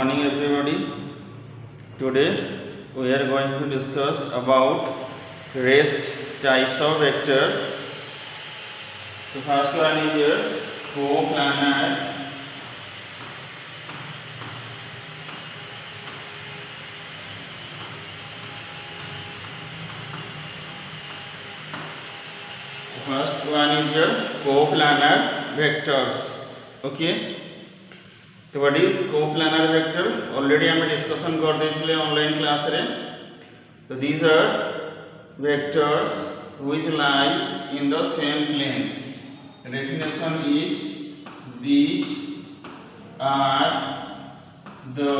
morning everybody. Today we are going to discuss about rest types of vector. The first one is here coplanar. First one is your coplanar vectors. Okay. तो what is coplanar vector already हमें discussion कर देथिले online class रे. तो these are vectors which lie in the same plane. Definition is these are the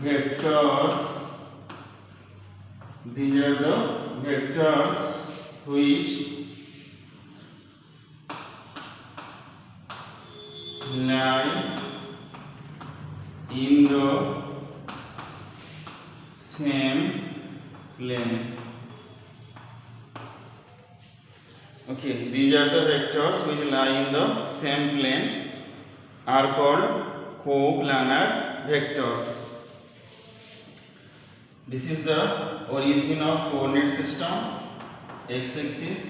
vectors which lie in the same plane. Okay, these are the vectors which lie in the same plane are called coplanar vectors. This is the origin of coordinate system: x-axis,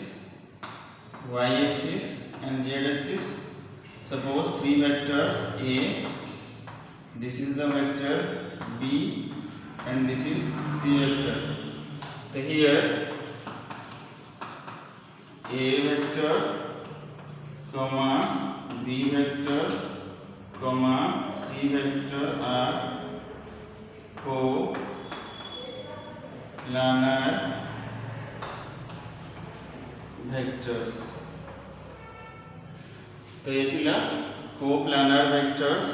y-axis, and z-axis. Suppose three vectors A, this is the vector B, and this is C vector. So here A vector, comma B vector, comma C vector are coplanar vectors. तो ये थिला coplanar vectors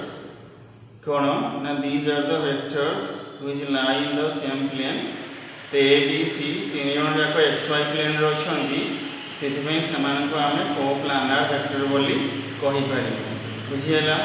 कौन ना these are the vectors which lie in the same plane. तो A B C तीन जन जाक xy plane रे अछंती सेथिपई सेमानक आमे coplanar vector बोली कहि पारि. बुझियला.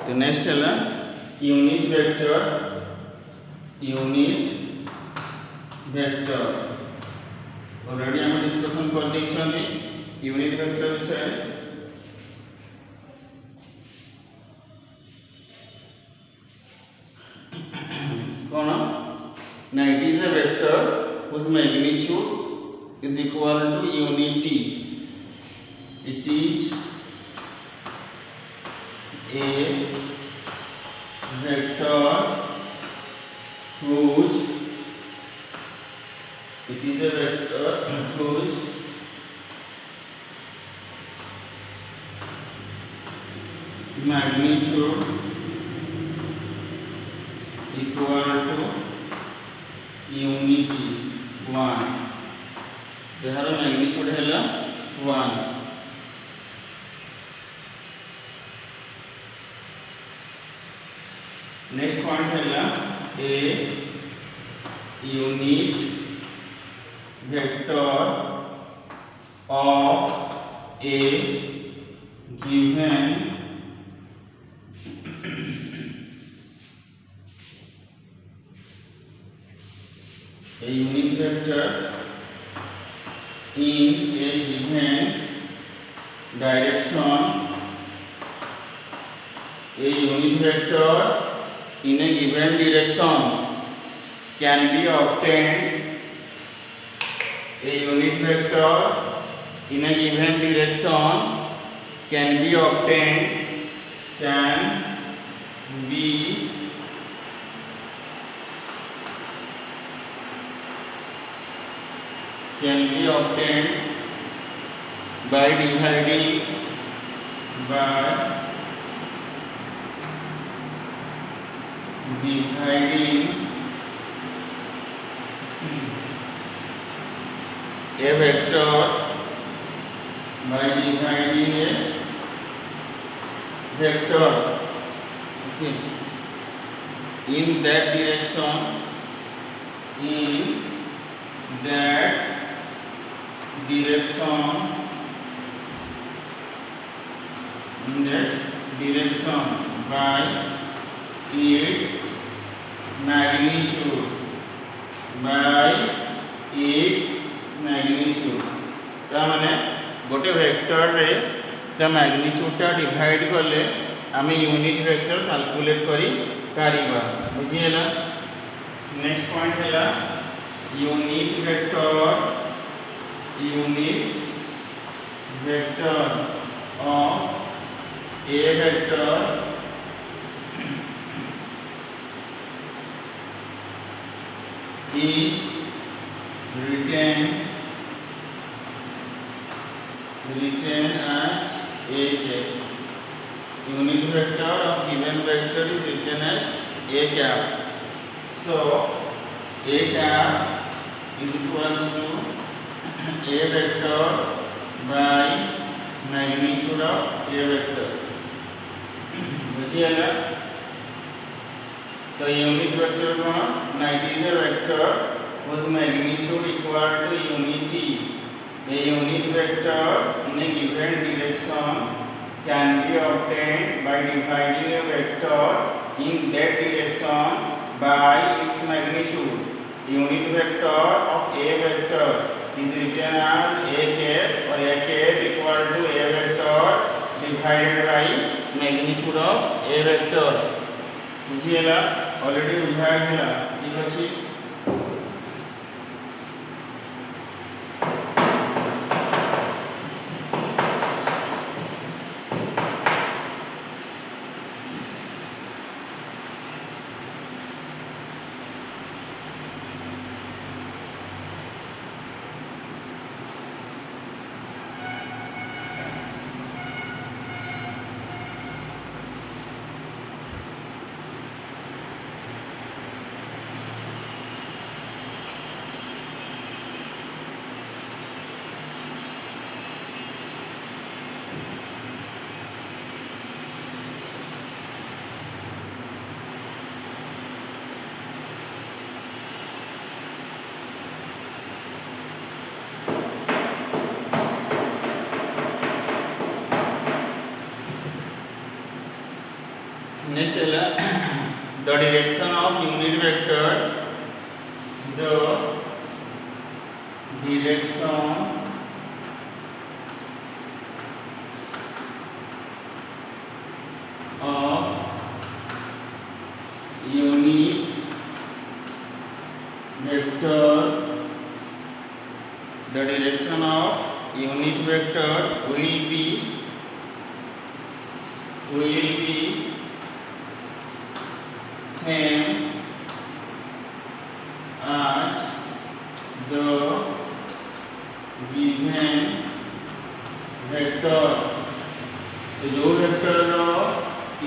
तो नेक्स्ट है यूनिट वेक्टर ऑलरेडी हम डिस्कशन कर देखछनी यूनिट वेक्टर विषय. कौन ना it is a vector whose magnitude is equal to unity. It is a vector whose magnitude equal to unity 1. यार magnitude है 1. नेक्स्ट पॉइंट है a unit vector of a given in a given direction. A unit vector in a given direction can be obtained. A unit vector in a given direction can be obtained by dividing a vector by dividing a vector, okay, in that direction, by its magnitude, तामाने गोटे vector रे ता magnitude टा divide करले आमे unit vector calculate करी Paribas बुझिएला। Next point हैला unit vector of a vector is written as a cap. Unit vector of given vector is written as a cap. So a cap is equals to a vector by magnitude of a vector. बुझिएगा। तो unit vector को it is a vector whose magnitude equal to unity. A unit vector in a given direction can be obtained by dividing a vector in that direction by its magnitude. Unit vector of a vector is written as a cap, or a cap equal to a vector divided by magnitude of a vector. बुझिएगा। Already बुझाया गया ठीक अछि। Next is the direction of unit vector. The direction of unit vector. The direction of unit vector will be same as the given vector. तो जो vector रो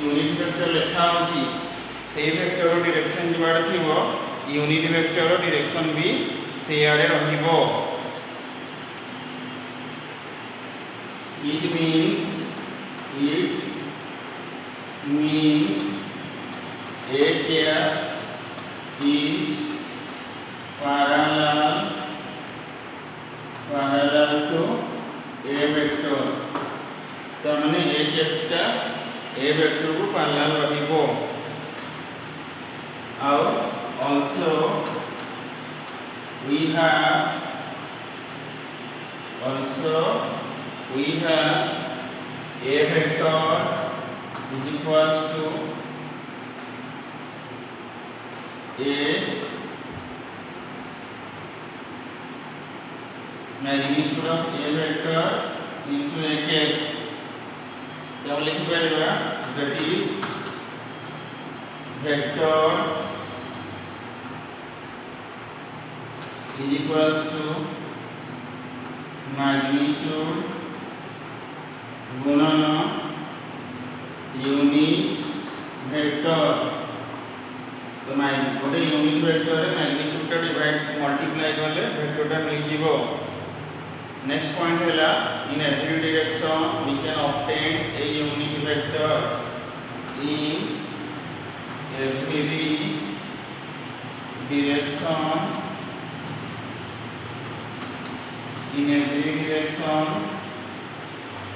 unit vector लिखा अछि से वेक्टर रो डायरेक्शन जिबार थिबो यूनिट वेक्टर रो direction भी से आड़े रहिबो। It means a cap is parallel to a vector. तमने a कैपटा a vector को parallel रहिबो। और also we have a vector is equals to a magnitude of a vector into a cap. क्या लिख पाएगा? That is vector is equals to magnitude गुणन unit vector तो गोटे यूनिट वेक्टर रे मैग्नीट्यूड डिवाइड मल्टीप्लाई कले वेक्टरटा मिल जीवो। नेक्स्ट पॉइंट है in every direction we can obtain a unit vector in every direction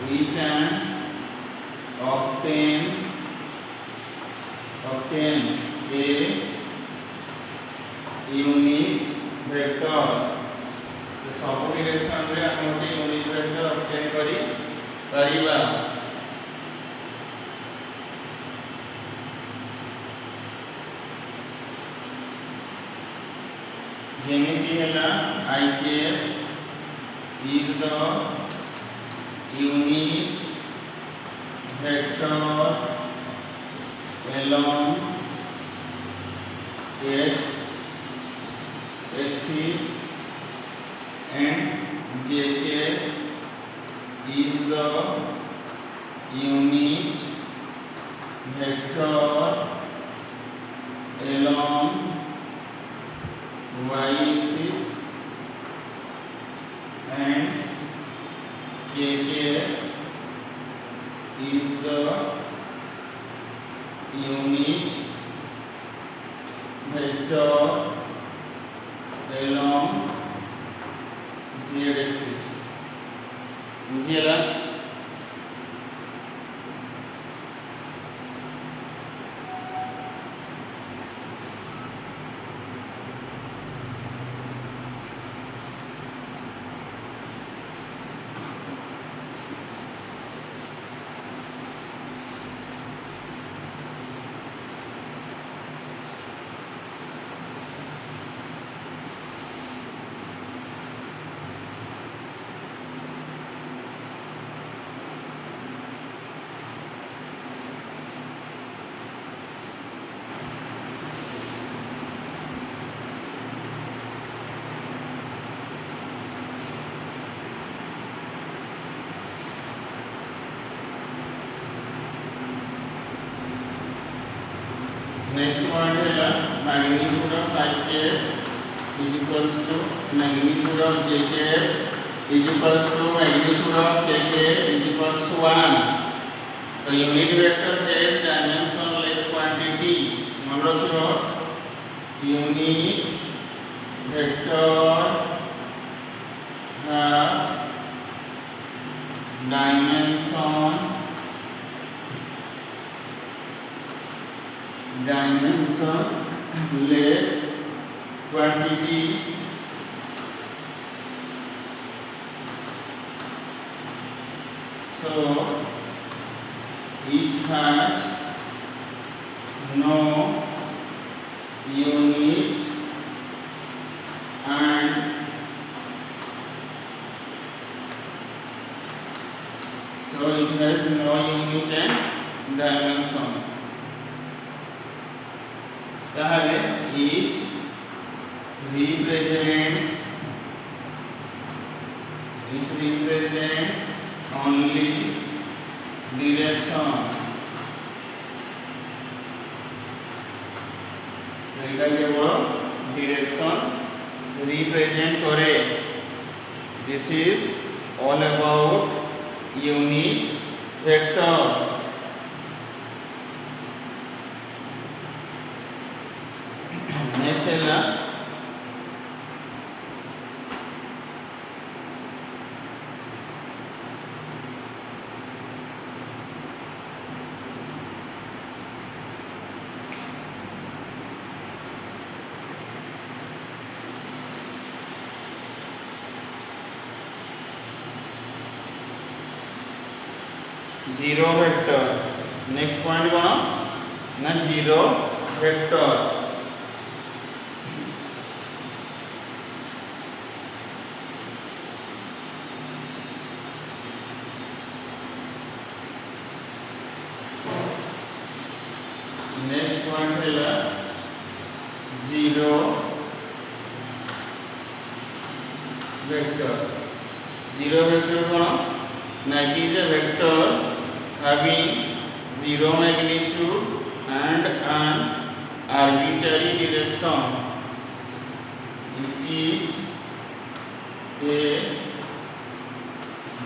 we can obtain a unit vector तो सब डायरेक्शन रे हम गोटे यूनिट वेक्टर ऑब्टेन करी परिबा। जेमिति हैला I cap is the unit vector along x axis and j cap is the unit vector along y axis and kk is the unit vector along z axis। बुझिएला next point है magnitude of I cap is equals to magnitude of J cap is equals to magnitude of K cap is equals to 1। तो unit vector has dimensionless quantity. मन रखियो unit vector have dimensionless quantity so it has no unit and so it has no unit and dimension। ताहले it represents only direction। एटा केवल direction represent करे। This is all about unit vector. Next है zero vector. Next point कौन ना zero vector. Next point है zero vector. Zero vector कौन Now it is a vector having zero magnitude and an arbitrary direction. It is a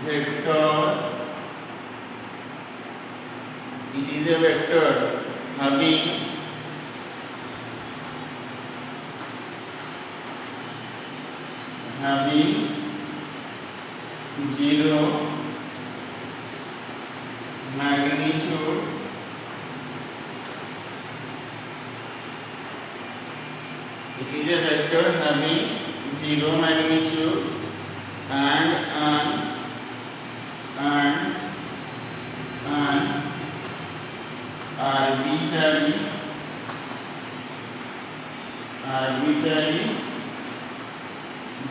vector. It is a vector having zero magnitude it is a vector having zero magnitude and an arbitrary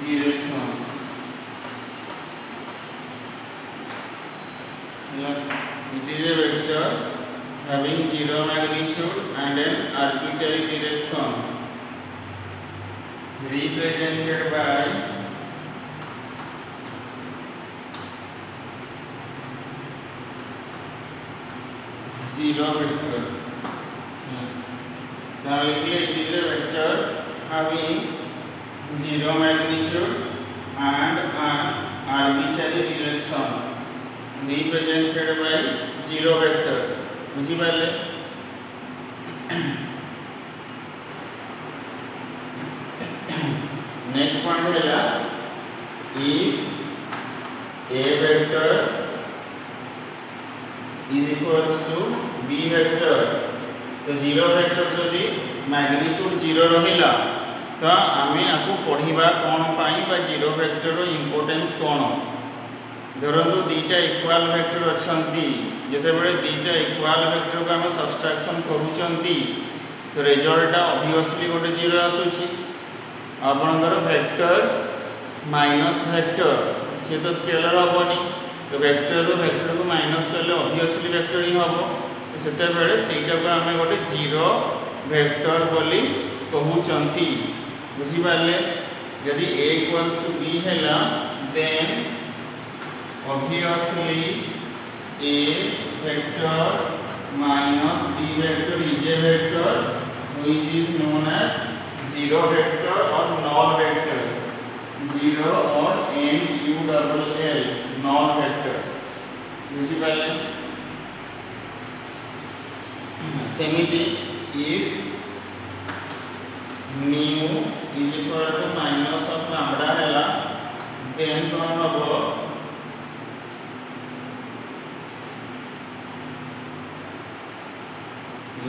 direction. It is a vector having zero magnitude and an arbitrary direction, represented by zero vector. Now it is a vector having zero magnitude and an arbitrary direction, represented by zero vector. बुझी पाले? Next point है if a vector is equals to b vector, तो zero vector जदि magnitude zero रहिला तो आमे आकु पढ़िबा कोन पाई बा zero vector रो importance कोन. धरतु दुईटा इक्वाल वेक्टर अछंती, जेते बेले दुईटा इक्वाल वेक्टर को आमे सब्सट्रैक्शन करूचंती तो रिजल्ट ऑब्वियसली गोटे जीरो आसुची. आपनकर वेक्टर माइनस वेक्टर से तो स्केलर हेनी, तो वेक्टर को माइनस कले ऑब्वियसली वेक्टर ही हम. तो सेते बेले सेटा को आमे गोटे जीरो वेक्टर बोली कहूचंती. बुझी पाले? यदि a equals to b हैला then obviously a vector minus b vector is a vector which is known as zero vector or null vector. Zero or null null vector. बुझी पाले? सेमिति if mu is equal to minus of lambda हैला then कोन हबो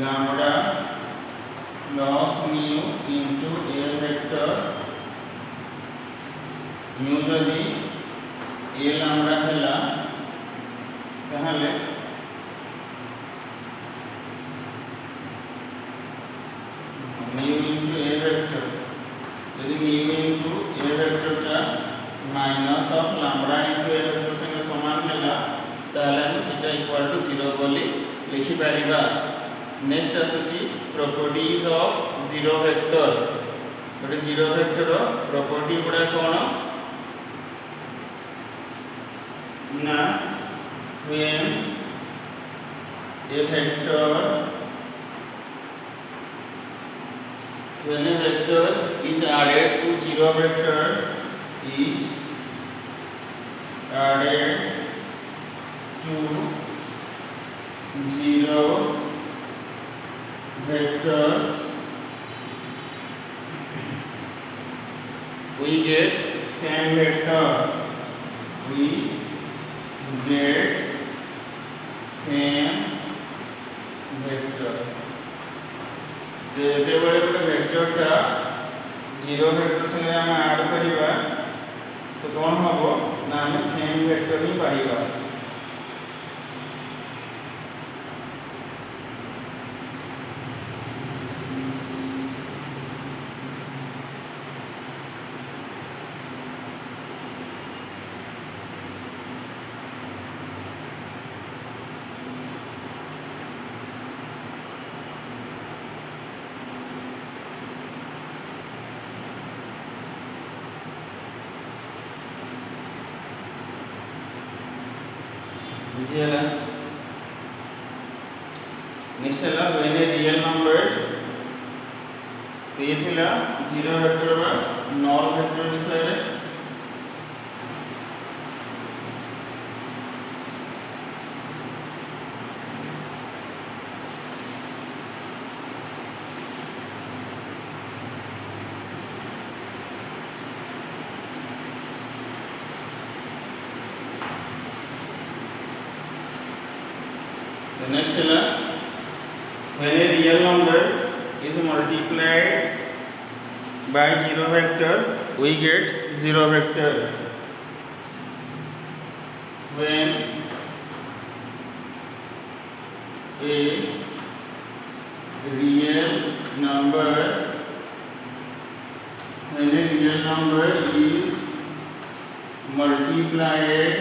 lambda plus mu into a vector. mu जदि a lambda हैला ताहले mu into a vector, यदि mu into a vector टा minus of lambda into a vector संगे समान हैला ताहले हम सेटा इक्वल टू 0 बोली लिखि पारिबा. नेक्स्ट आसुची प्रॉपर्टीज ऑफ जीरो वेक्टर. गोटे जीरो वेक्टर प्रॉपर्टी गुडा कोन ना when a vector is added to zero vector is added to zero vector, we get same vector. We get same vector. जेते बेले गोटे vector टा zero vector संगे हम add करिबा तो कोन हबो ना हम सेम वेक्टर ही पाइबा. ହେଲା नेक्स्ट ହେଲା when a real number ये थिला जीरो वेक्टर बा नल वेक्टर विषय रे the next है when a real number is multiplied by zero vector we get zero vector when a real number is multiplied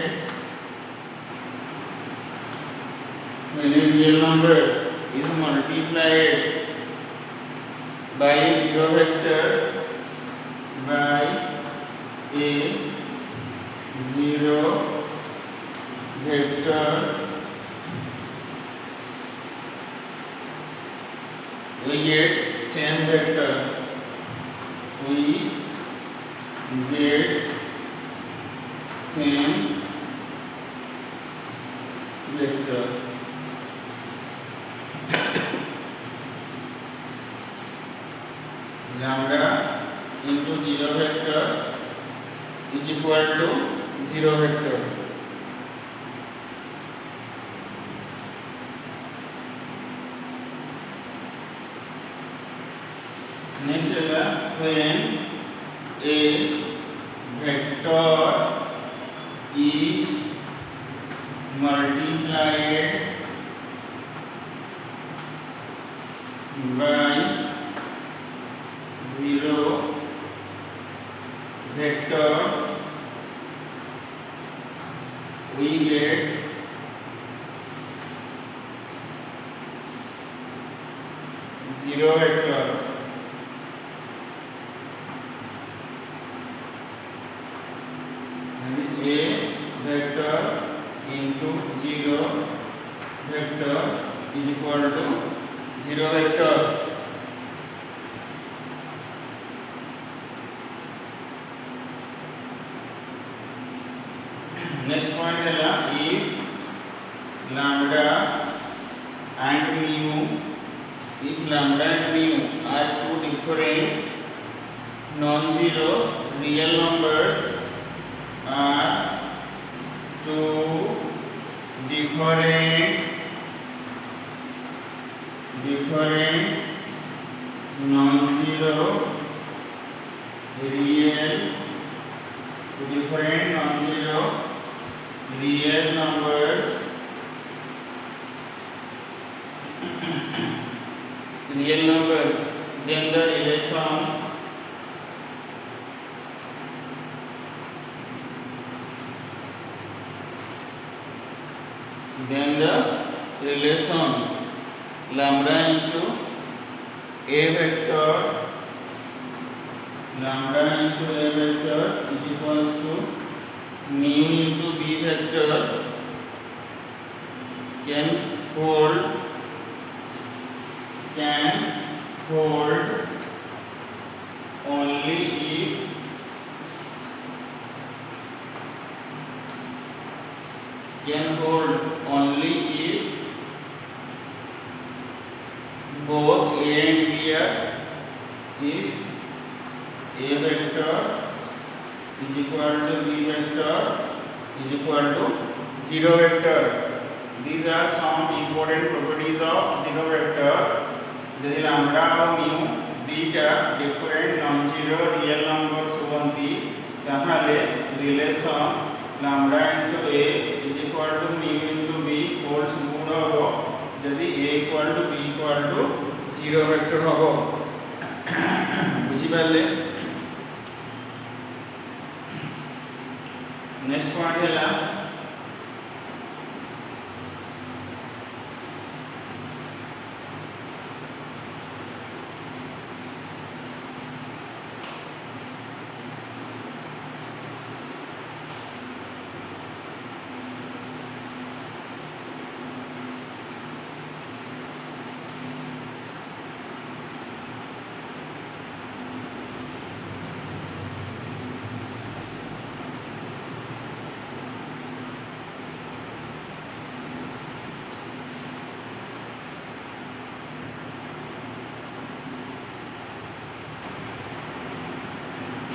when a real number is multiplied by zero vector by a zero vector we get same vector we get same vector lambda into zero vector is equal to zero vector next है when a vector is multiplied by zero vector we get zero vector and a vector into zero vector is equal to zero vector next point है if lambda and mu are two different non-zero real numbers are two different non-zero real numbers then the relation lambda into a vector is equals to mu into b vector can hold only if both a and b are if a vector is equal to b vector is equal to zero vector. These are some important properties of zero vector. यदि lambda और mu beta different non-zero real numbers होती ताहले relation lambda into a is equal to mu into b holds good होगा यदि a equal to b equal to zero vector होगा बुझी पाले next point है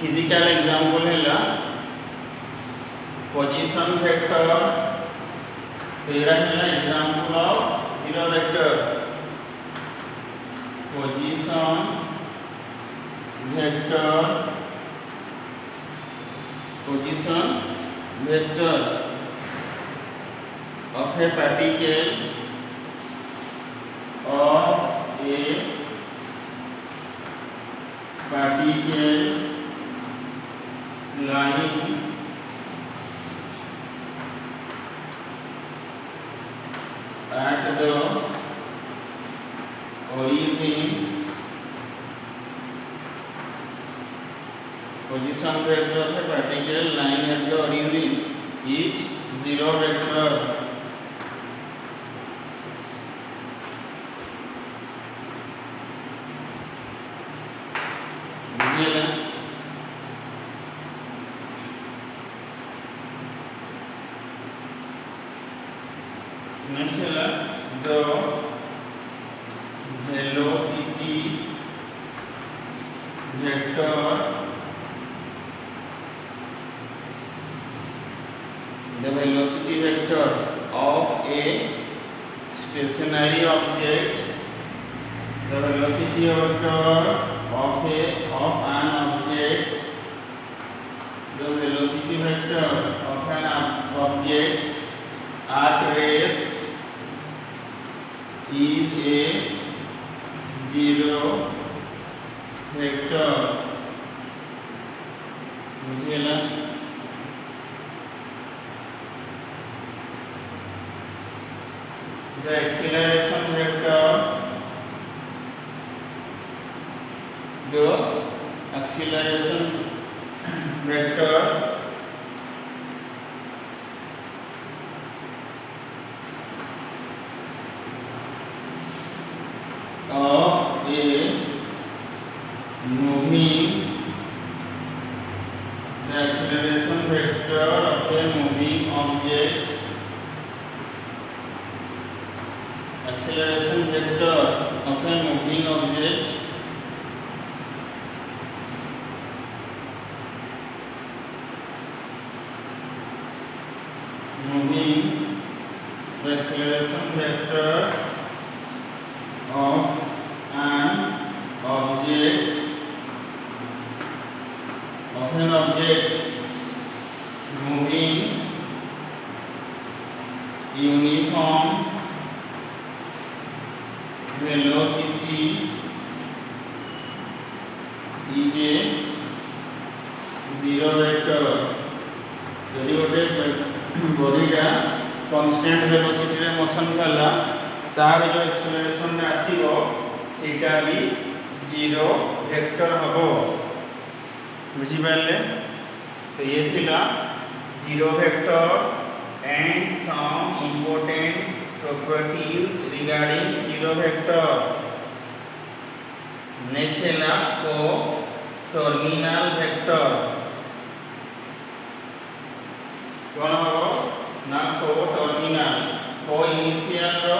फिजिकल एग्जांपल हैला पोजीशन वेक्टर तेरा हैला example of zero vector position vector of a particle lying at the origin. Position vector of a particle lying at the origin is zero vector. Next the velocity vector. The velocity vector of a stationary object. The velocity vector of an object. The velocity vector of an object at rest is a zero vector. बुझिएला the acceleration vector of a moving object. Acceleration vector of a moving object the acceleration vector of an object moving uniform velocity is a zero vector. यदि गोटे बॉडीटा constant velocity रे motion कला तार जो acceleration रे आसीबो सेटा भी zero vector हबो बुझी पाले। तो ये थिला zero vector and some important properties regarding zero vector. Next है co-terminal vector. कौन हो ना co-terminal co-initial रो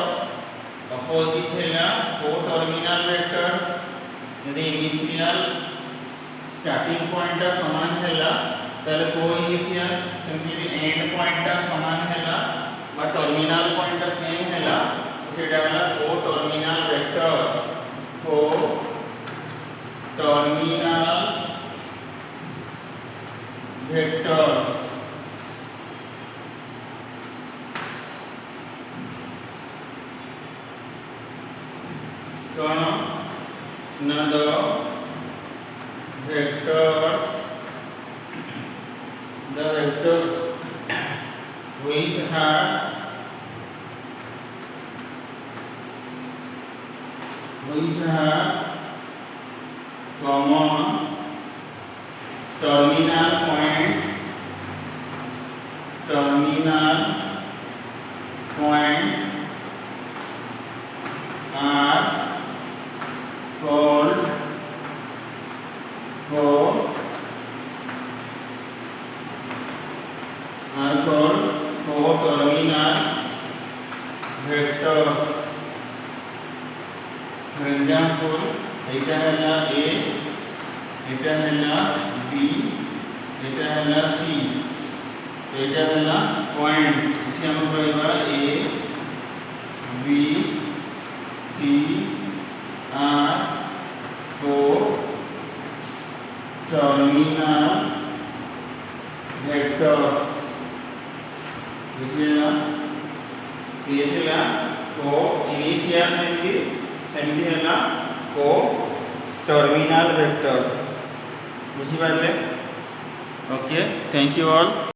opposite है co-terminal vector. यदि initial starting point का समान है तले co-initial सेमती end point का समान है बट टर्मिनल पॉइंट का सेम हैला सेटा वाला को टर्मिनल वेक्टर को टर्मिनल वेक्टर कौन न the vectors which have common terminal point are called co-terminal vectors. For example, eta है A, eta है B এটা হলো C এটা হলো পয়েন্ট এটি আমরা পাইবা A B C আর ও টার্মিনাল ভেক্টরস বুঝিলা দিয়েছিলা को इनिशियल में सेमती है को टर्मिनल वेक्टर बुझी पारे ओके थैंक यू ऑल।